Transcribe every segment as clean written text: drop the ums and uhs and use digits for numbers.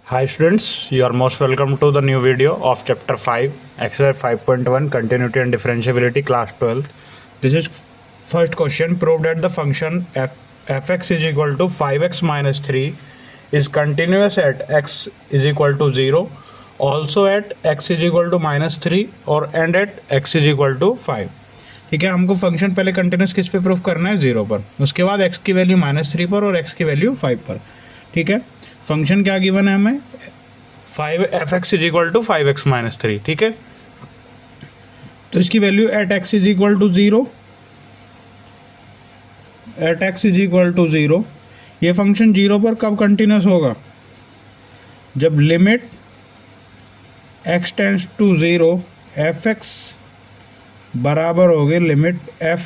Hi students, you are most welcome to the new video of chapter 5, exercise 5.1, continuity and differentiability, class 12. This is first question. Prove that the function fx is equal to 5x minus 3 is continuous at x is equal to 0, also at x is equal to minus 3 और and at x is equal to 5. ठीक है, हमको function पहले continuous किस पे proof करना है, 0 पर, उसके बाद x की वैल्यू माइनस 3 पर और x की वैल्यू 5 पर. ठीक है, फंक्शन क्या गिवन है हमें, 5 fx is equal to 5x minus 3. ठीक है, तो इसकी value at x is equal to 0, at x is equal to 0. ये फंक्शन 0 पर कब कंटिन्यूस होगा, जब limit x tends to 0 fx बराबर हो गए लिमिट f,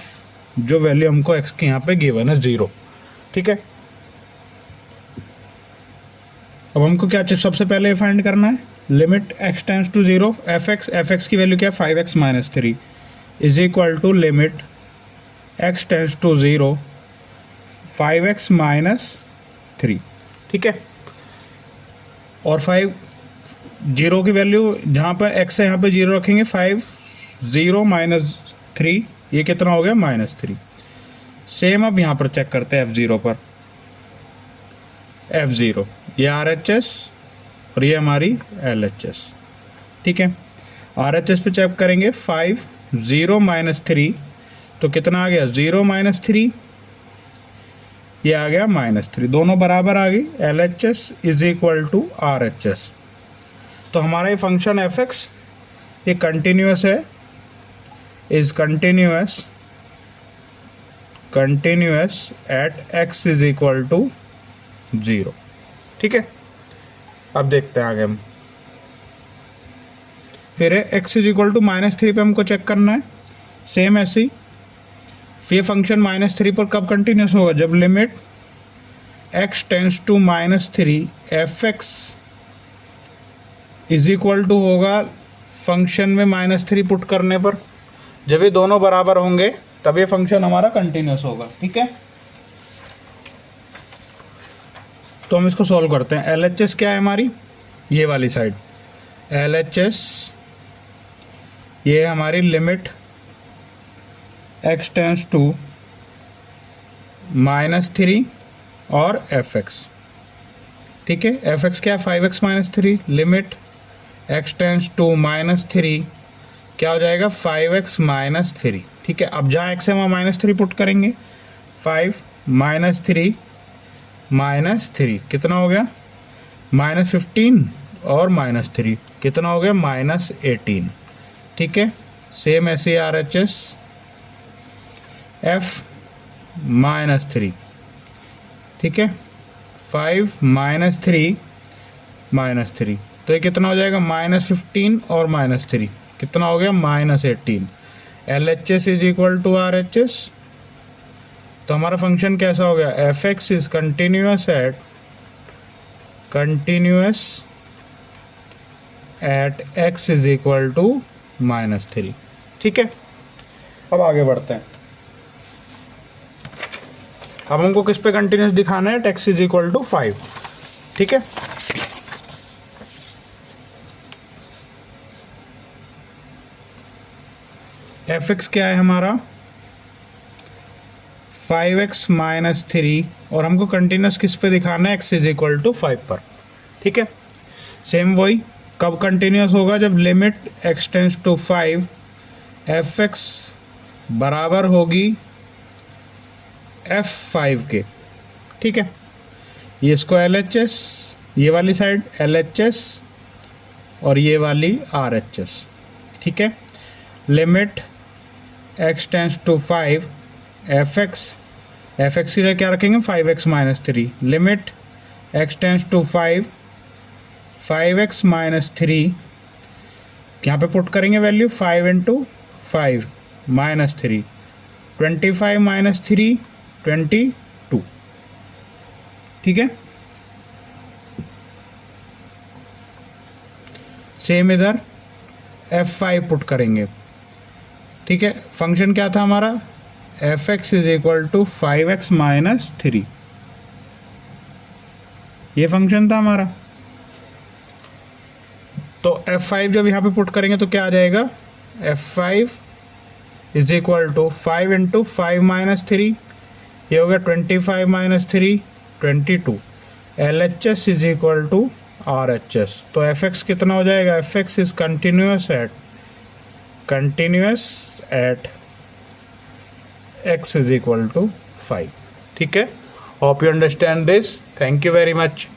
जो वैल्यू हमको x की यहाँ पे गिवन है 0. ठीक है, अब हमको क्या चाहिए, सबसे पहले फाइंड करना है limit x tends to 0 fx की वैल्यू क्या है 5x minus 3 is equal to limit x tends to 0 5x minus 3. ठीक है, और 0 की वैल्यू जहाँ पर x है यहाँ पे 0 रखेंगे, 0 माइनस 3 ये कितना हो गया माइनस 3. सेम अब यहाँ पर चेक करते हैं f0 पर, f0 ये RHS और ये हमारी LHS. ठीक है, RHS पे चेक करेंगे 5 0 माइनस 3 तो कितना आ गया 0 माइनस 3, ये आ गया माइनस 3, दोनों बराबर आ गई. LHS is equal to RHS. तो हमारा ये फंक्शन fx ये कंटिन्यूस है, is continuous at x is equal to 0. ठीक है, अब देखते हैं आगे हम. फिर x is equal to minus 3 पे हमको चेक करना है, सेम ऐसे ही. ये फंक्शन माइनस 3 पर कब कंटिन्यूस होगा, जब limit x tends to minus 3 fx is equal to होगा फंक्शन में माइनस 3 पुट करने पर. जब ये दोनों बराबर होंगे तब ये फंक्शन हमारा कंटिन्यूस होगा. ठीक है, तो हम इसको सॉल्व करते हैं. LHS क्या है हमारी, ये वाली साइड LHS ये है हमारी limit x tends to minus 3 और fx. ठीक है, fx क्या है 5x minus 3, limit x tends to minus 3 क्या हो जाएगा 5x माइनस 3. ठीक है, अब जहाँ x है वहाँ माइनस 3 पुट करेंगे, 5 माइनस 3 माइनस 3 कितना हो गया माइनस 15 और माइनस 3 कितना हो गया माइनस 18. ठीक है, सेम ऐसे RHS f माइनस 3. ठीक है, 5 माइनस 3 माइनस 3 तो ये कितना हो जाएगा माइनस 15 और माइनस 3 कितना हो गया minus 18. LHS is equal to RHS. तो हमारा फंक्शन कैसा हो गया, fx is continuous at x is equal to minus 3. ठीक है, अब आगे बढ़ते हैं. अब हमको किस पे कंटिन्यूस दिखाना है, x इज इक्वल टू 5. ठीक है, fx क्या है हमारा 5x माइनस 3 और हमको कंटिन्यूस किस पे दिखाना है, x इज इक्वल टू 5 पर. ठीक है, सेम वही कब कंटिन्यूस होगा, जब limit x tends to 5 fx बराबर होगी f5 के. ठीक है, ये इसको LHS ये वाली साइड LHS और ये वाली RHS. ठीक है, limit x tends to 5 fx की क्या रखेंगे 5x minus 3, limit x tends to 5x minus 3 यहाँ पे पुट करेंगे वैल्यू 5 इंटू 5 माइनस 3 25 माइनस 3 22. ठीक है, सेम इधर f5 पुट करेंगे. ठीक है, फंक्शन क्या था हमारा fx is equal to 5x minus 3, ये फंक्शन था हमारा. F5 जब यहाँ पे पुट करेंगे तो क्या आ जाएगा, F5 is equal to 5 into 5 minus 3, ये हो गया 25 minus 3 22। LHS is equal to RHS। तो FX कितना हो जाएगा, FX is continuous at x is equal to 5। ठीक है, hope you understand this, thank you very much.